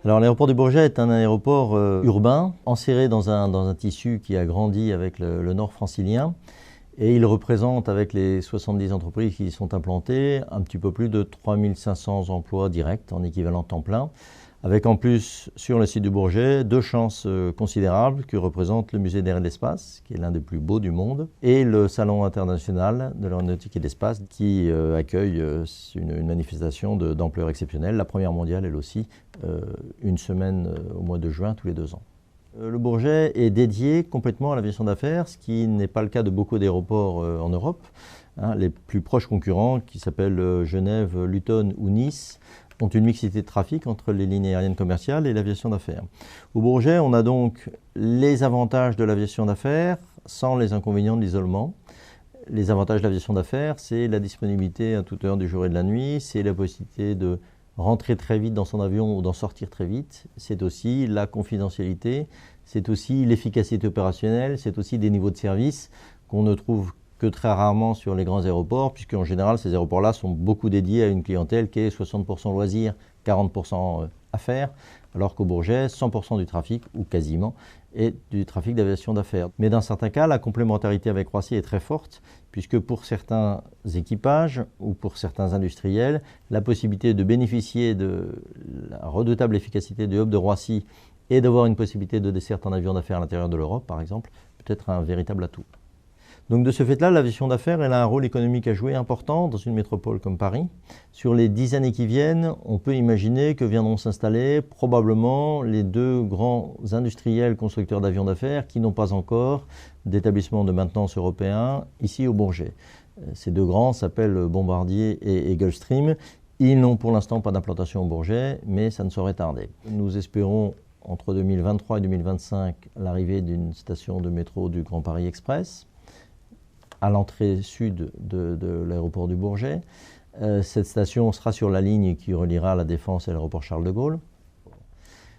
Alors l'aéroport du Bourget est un aéroport urbain, enserré dans un tissu qui a grandi avec le nord francilien. Et il représente, avec les 70 entreprises qui y sont implantées, un petit peu plus de 3500 emplois directs en équivalent temps plein, avec en plus, sur le site du Bourget, deux chances considérables que représentent le musée d'air et de l'espace, qui est l'un des plus beaux du monde, et le Salon international de l'aéronautique et de l'espace, qui accueille une manifestation d'ampleur exceptionnelle, la première mondiale, elle aussi, une semaine au mois de juin, tous les 2 ans. Le Bourget est dédié complètement à l'aviation d'affaires, ce qui n'est pas le cas de beaucoup d'aéroports en Europe. Les plus proches concurrents, qui s'appellent Genève, Luton ou Nice, ont une mixité de trafic entre les lignes aériennes commerciales et l'aviation d'affaires. Au Bourget, on a donc les avantages de l'aviation d'affaires sans les inconvénients de l'isolement. Les avantages de l'aviation d'affaires, c'est la disponibilité à toute heure du jour et de la nuit, c'est la possibilité de rentrer très vite dans son avion ou d'en sortir très vite, c'est aussi la confidentialité, c'est aussi l'efficacité opérationnelle, c'est aussi des niveaux de service qu'on ne trouve que très rarement sur les grands aéroports, puisqu'en général, ces aéroports-là sont beaucoup dédiés à une clientèle qui est 60% loisirs, 40% affaires, alors qu'au Bourget, 100% du trafic, ou quasiment, est du trafic d'aviation d'affaires. Mais dans certains cas, la complémentarité avec Roissy est très forte, puisque pour certains équipages ou pour certains industriels, la possibilité de bénéficier de la redoutable efficacité du hub de Roissy et d'avoir une possibilité de desserte en avion d'affaires à l'intérieur de l'Europe, par exemple, peut être un véritable atout. Donc de ce fait-là, l'aviation d'affaires elle a un rôle économique à jouer important dans une métropole comme Paris. Sur les 10 années qui viennent, on peut imaginer que viendront s'installer probablement les deux grands industriels constructeurs d'avions d'affaires qui n'ont pas encore d'établissement de maintenance européen ici au Bourget. Ces deux grands s'appellent Bombardier et Gulfstream. Ils n'ont pour l'instant pas d'implantation au Bourget, mais ça ne saurait tarder. Nous espérons entre 2023 et 2025 l'arrivée d'une station de métro du Grand Paris Express à l'entrée sud de l'aéroport du Bourget. Cette station sera sur la ligne qui reliera la Défense et l'aéroport Charles de Gaulle.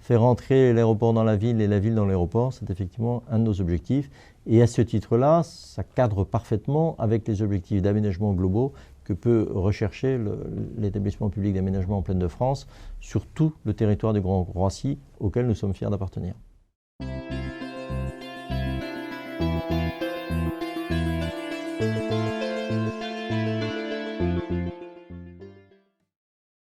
Faire entrer l'aéroport dans la ville et la ville dans l'aéroport, c'est effectivement un de nos objectifs. Et à ce titre-là, ça cadre parfaitement avec les objectifs d'aménagement globaux que peut rechercher l'établissement public d'aménagement en Plaine-de-France sur tout le territoire du Grand Roissy auquel nous sommes fiers d'appartenir.